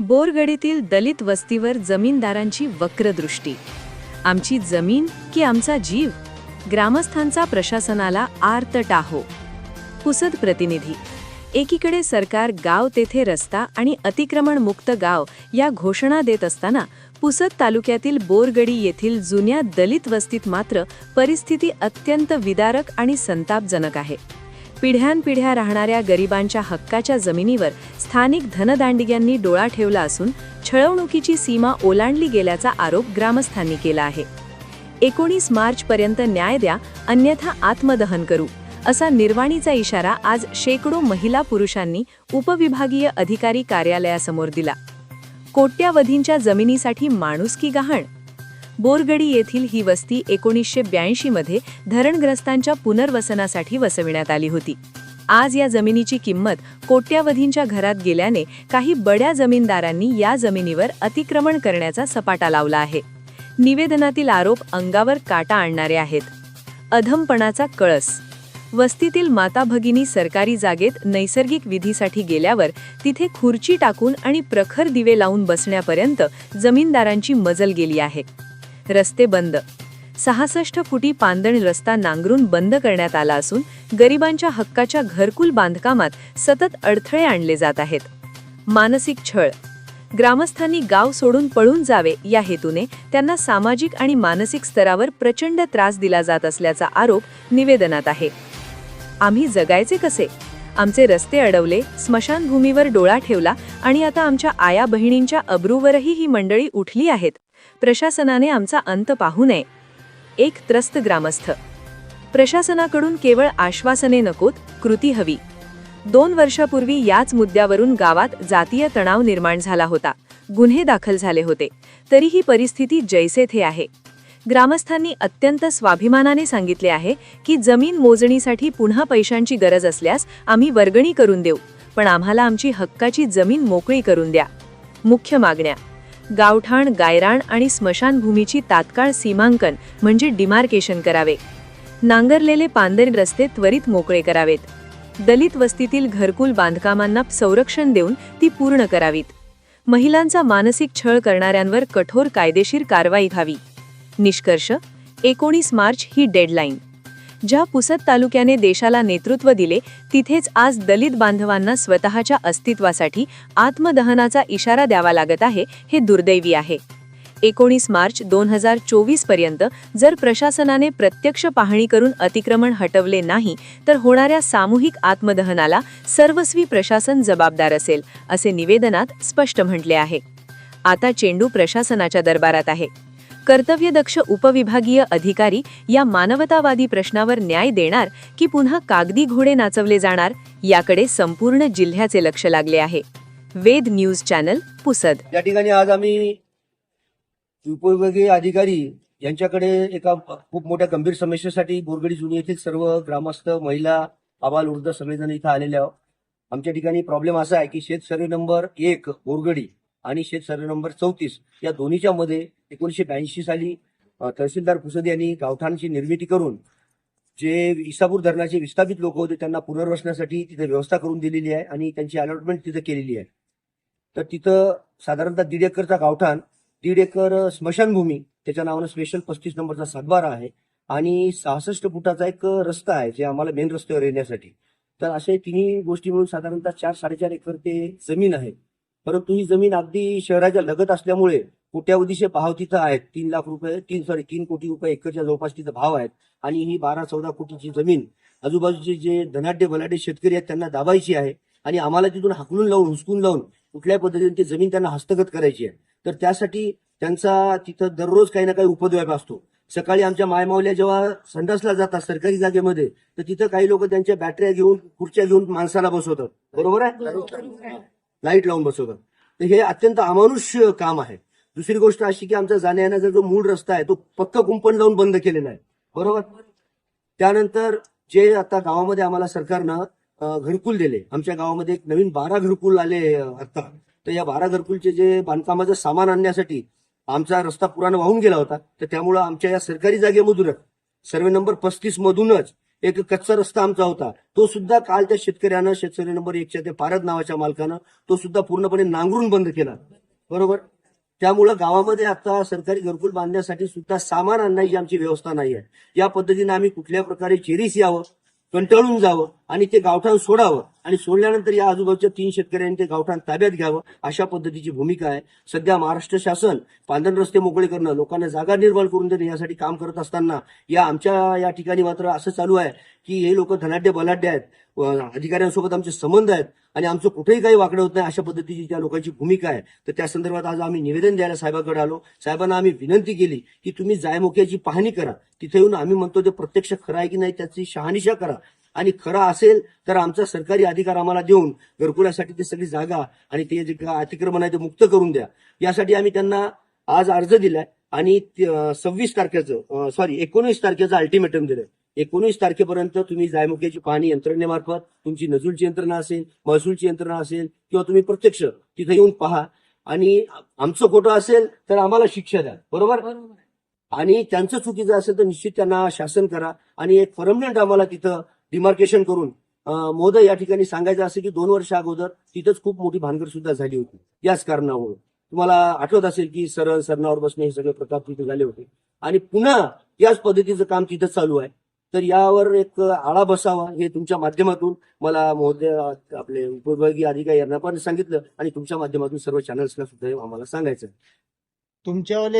बोरगडीतील दलित वस्तीवर जमीनदारांची वक्रदृष्टी. आमची जमीन की आमचा जीव? ग्रामस्थांचा प्रशासनाला आर्त टाहो. पुसद प्रतिनिधी. एकीकडे सरकार गाव तेथे रस्ता आणि अतिक्रमण मुक्त गाव या घोषणा देत असताना पुसद तालुक्यातील बोरगडी येथील जुन्या दलित वस्तीत मात्र परिस्थिती अत्यंत विदारक आणि संतापजनक आहे. पिढ्यानपिढ्या राहणाऱ्या गरिबांच्या हक्काच्या जमिनीवर स्थानिक धनदांडग्यांनी डोळा ठेवला असून छळवणुकीची सीमा ओलांडली गेल्याचा आरोप ग्रामस्थांनी केला आहे. 19 मार्चपर्यंत न्याय द्या, अन्यथा आत्मदहन करू, असा निर्वाणीचा इशारा आज शेकडो महिला पुरुषांनी उपविभागीय अधिकारी कार्यालयासमोर दिला. कोट्यावधींच्या जमिनीसाठी माणुसकी गहाण. बोरगडी येथील ही वस्ती 1982 मध्ये धरणग्रस्तांच्या पुनर्वसनासाठी वसविण्यात आली होती. आज या जमिनीची किंमत कोट्यावधींच्या घरात गेल्याने काही बड्या जमीनदारांनी या जमिनीवर अतिक्रमण करण्याचा सपाटा लावला आहे. निवेदनातील आरोप अंगावर काटा आणणारे आहेत. अधमपणाचा कळस. वस्तीतील माता भगिनी सरकारी जागेत नैसर्गिक विधीसाठी गेल्यावर तिथे खुर्ची टाकून आणि प्रखर दिवे लावून बसण्यापर्यंत जमीनदारांची मजल गेली आहे. रस्ते बंद. 66 फुटी पांदण रस्ता नांगरून बंद करण्यात आला असून गरिबांच्या हक्काच्या घरकुल बांधकामात सतत अडथळे आणले जात आहेत. मानसिक छळ. ग्रामस्थांनी गाव सोडून पळून जावे या हेतूने त्यांना सामाजिक आणि मानसिक स्तरावर प्रचंड त्रास दिला जात असल्याचा आरोप निवेदनात आहे. आम्ही जगायचे कसे? आमचे रस्ते अडवले, स्मशानभूमीवर डोळा ठेवला आणि आता आमच्या आया बहिणींच्या अब्रूवरही ही मंडळी उठली आहेत. प्रशासनाने आमचा अंत पाहू नये. एक त्रस्त ग्रामस्थ. प्रशासनाकडून केवळ आश्वासने नकोत, कृती हवी. 2 वर्षापूर्वी याच मुद्द्यावरून गावात जातीय तणाव निर्माण झाला होता. गुन्हे दाखल झाले होते. तरीही परिस्थिती जैसे थे आहे. ग्रामस्थांनी अत्यंत स्वाभिमानाने सांगितले आहे की जमीन मोजणीसाठी पुन्हा पैशांची गरज असल्यास आम्ही वर्गणी करून देऊ, पण आम्हाला आमची हक्काची जमीन मोकळी करून द्या. मुख्य मागण्या: गावठाण, गायराण आणि स्मशानभूमीची तात्काळ सीमांकन म्हणजे डिमार्केशन करावे. नांगरलेले पांदण रस्ते त्वरित मोकळे करावेत. दलित वस्तीतील घरकुल बांधकामांना संरक्षण देऊन ती पूर्ण करावीत. महिलांचा मानसिक छळ करणाऱ्यांवर कठोर कायदेशीर कारवाई व्हावी. निष्कर्ष: 19 मार्च ही डेडलाईन. ज्या पुसद तालुक्याने देशाला नेतृत्व दिले तिथेच आज दलित बांधवांना स्वतःच्या अस्तित्वासाठी आत्मदहनाचा इशारा द्यावा लागत आहे, हे दुर्दैवी आहे. 19 मार्च 2024 पर्यंत जर प्रशासनाने प्रत्यक्ष पाहणी करून अतिक्रमण हटवले नाही तर होणाऱ्या सामूहिक आत्मदहनाला सर्वस्वी प्रशासन जबाबदार असेल, असे निवेदनात स्पष्ट म्हटले आहे. आता चेंडू प्रशासनाच्या दरबारात आहे. कर्तव्यदक्ष उपविभागीय अधिकारी या मानवतावादी प्रश्नावर न्याय देणार की पुन्हा कागदी घोडे नाचवले जाणार, याकडे संपूर्ण जिल्ह्याचे लक्ष लागले आहे. वेद न्यूज चॅनल, पुसद. या ठिकाणी आज आम्ही उपविभागीय अधिकारी यांच्याकडे एका खूप मोठ्या गंभीर समस्येसाठी बोरगडी जुनी येथील सर्व ग्रामस्थ, महिला, आबाल, वृद्ध सगळेजण इथं आलेले आहोत. आमच्या ठिकाणी प्रॉब्लेम असा आहे की शेत सर्वे नंबर 1 बोरगडी आणि शेत सर्वे नंबर 34 या दोन्हीच्या मध्ये 1982 साली तहसीलदार पुसद यांनी गावठाणची निर्मिती करून जे इसापूर धरणाचे विस्थापित लोक होते त्यांना पुनर्वसनासाठी तिथे व्यवस्था करून दिलेली आहे आणि त्यांची अलॉटमेंट तिथे केलेली आहे. तर तिथं साधारणतः 1.5 एकरचा गावठाण, 1.5 एकर स्मशानभूमी, त्याच्या नावानं स्पेशल 35 नंबरचा सातबारा आहे आणि 66 फुटाचा एक रस्ता आहे जे आम्हाला मेन रस्त्यावर येण्यासाठी. तर असे तिन्ही गोष्टी मिळून साधारणतः 4-4.5 एकर ते जमीन आहे. परंतु ही जमीन अगदी शहराच्या लगत असल्यामुळे कोट्यावधीचे भाव तिथं आहेत. 3 कोटी रुपये एकरच्या जवळपास तिथं भाव आहेत आणि ही 12-14 कोटीची जमीन आजूबाजूचे जे धनाढ्य बलाढ्य शेतकरी आहेत त्यांना दाबायची आहे आणि आम्हाला तिथून हाकलून लावून, हुसकून लावून कुठल्याही पद्धतीने ती जमीन त्यांना हस्तगत करायची आहे. तर त्यासाठी त्यांचा तिथं दररोज काही ना काही उपद्व्याप असतो. सकाळी आमच्या मायमावल्या जेव्हा संडासला जातात सरकारी जागेमध्ये तर तिथं काही लोक त्यांच्या बॅटऱ्या घेऊन, खुर्च्या घेऊन माणसाला बसवतात. बरोबर आहे? लाईट लावून बसवतात. तर हे अत्यंत अमानुष्य काम आहे. दुसरी गोष्ट अशी की आमचा जाण्या येण्याचा जो मूळ रस्ता आहे तो पक्का कुंपण लावून बंद केलेला आहे. बरोबर. त्यानंतर जे आता गावामध्ये आम्हाला सरकारनं घरकुल दिले, आमच्या गावामध्ये एक नवीन 12 घरकुल आले आता. तर या 12 घरकुलचे जे बांधकामाचं सामान आणण्यासाठी आमचा रस्ता पुराण वाहून गेला होता. तर त्यामुळं आमच्या या सरकारी जागेमधूनच सर्वे नंबर 35 मधूनच एक कच्चा रस्ता आमचा होता, तो सुद्धा काल त्या शेतकऱ्यानं, शेतकरी नंबर 1च्या ते पारद नावाच्या मालकानं तो सुद्धा पूर्णपणे नांगरून बंद केला. बरोबर. त्यामुळं गावामध्ये आता सरकारी घरकुल बांधण्यासाठी सुद्धा सामान आणण्याची आमची व्यवस्था नाही आहे. या पद्धतीने आम्ही कुठल्या प्रकारे चेरीस यावं, कंटाळून जावं आणि ते गावठाण सोडावं आणि सोडल्यानंतर या आजूबाजूच्या 3 शेतकऱ्यांनी ते गावठाण ताब्यात घ्यावं, अशा पद्धतीची भूमिका आहे. सध्या महाराष्ट्र शासन पांढरण रस्ते मोकळे करणं, लोकांना जागा निर्माण करून देणं यासाठी काम करत असताना आमच्या या ठिकाणी मात्र असं चालू आहे की हे लोक धनाढ्य बलाढ्य आहेत, अधिकाऱ्यांसोबत आमचे संबंध आहेत आणि आमचं कुठेही काही वाकडं होत नाही, अशा पद्धतीची त्या लोकांची भूमिका आहे. तर त्या संदर्भात आज आम्ही निवेदन द्यायला साहेबांकडे आलो. साहेबांना आम्ही विनंती केली की तुम्ही जायमुख्याची पाहणी करा, तिथे येऊन आम्ही म्हणतो ते प्रत्यक्ष खरं आहे की नाही त्याची शहानिशा करा आणि खरं असेल तर आमचा सरकारी अधिकार आम्हाला देऊन घरकुलासाठी ते सगळी जागा आणि ते जे अतिक्रमण आहे ते मुक्त करून द्या. यासाठी आम्ही त्यांना आज अर्ज दिलाय आणि 19 तारखेचं अल्टिमेटम दिलंय. 19 तारखेपर्यंत तुम्ही जायमुख्याची पाहणी यंत्रणेमार्फत, तुमची नजूलची यंत्रणा असेल, महसूलची यंत्रणा असेल किंवा तुम्ही प्रत्यक्ष तिथे येऊन पहा आणि आमचं खोटं असेल तर आम्हाला शिक्षा द्या. बरोबर. आणि त्यांचं चुकीचं असेल तर निश्चित त्यांना शासन करा आणि एक परमनंट आम्हाला तिथं डिमार्केशन करून महोदय या ठिकाणी सांगायचं असं की 2 वर्ष अगोदर तिथंच खूप मोठी भानगड सुद्धा झाली होती याच कारणामुळे. तुम्हाला आठवत असेल की सरणावर बसणे हे सगळे प्रताप तिथे झाले होते आणि पुन्हा याच पद्धतीचं काम तिथं चालू आहे. तर यावर एक आळा बसावा हे तुमच्या माध्यमातून मला महोदय आपले उपविभागीय अधिकारी यांना पण सांगितलं आणि तुमच्या माध्यमातून सर्व चॅनल्सला सुद्धा आम्हाला सांगायचं. तुमच्यावाले